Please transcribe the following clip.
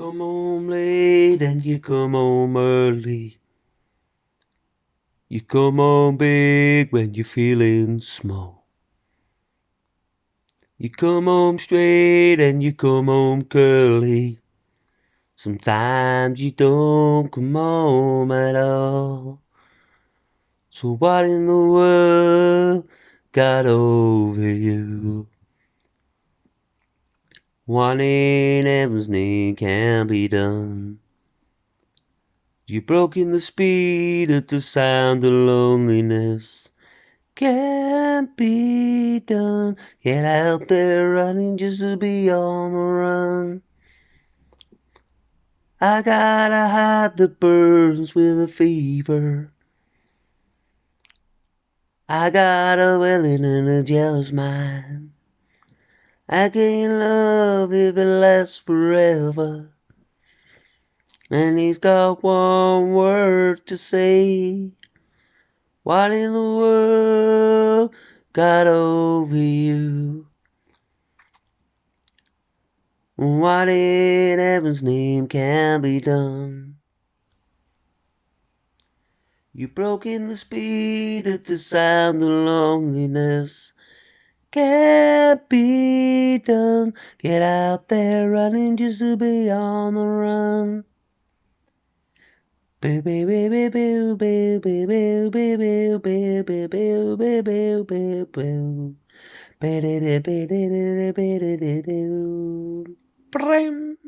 come home late and you come home early. You come home big when you're feeling small. You come home straight and you come home curly. Sometimes you don't come home at all. So what in the world got over you? What in heaven's name can be done? You broke in the speed at the sound of loneliness. Can't be done. Get out there running just to be on the run. I gotta hide the burns with a fever. I got a willing and a jealous mind. I can't love if it lasts forever. And he's got one word to say. What in the world got over you? What in heaven's name can be done? You broke in the speed at the sound of loneliness. Can't be done. Get out there running just to be on the run. Boo boo boo boo boo boo boo boo boo boo boo boo boo boo boo boo. Ba-da-da-ba-da-da-da-ba-da-da-do. Brim.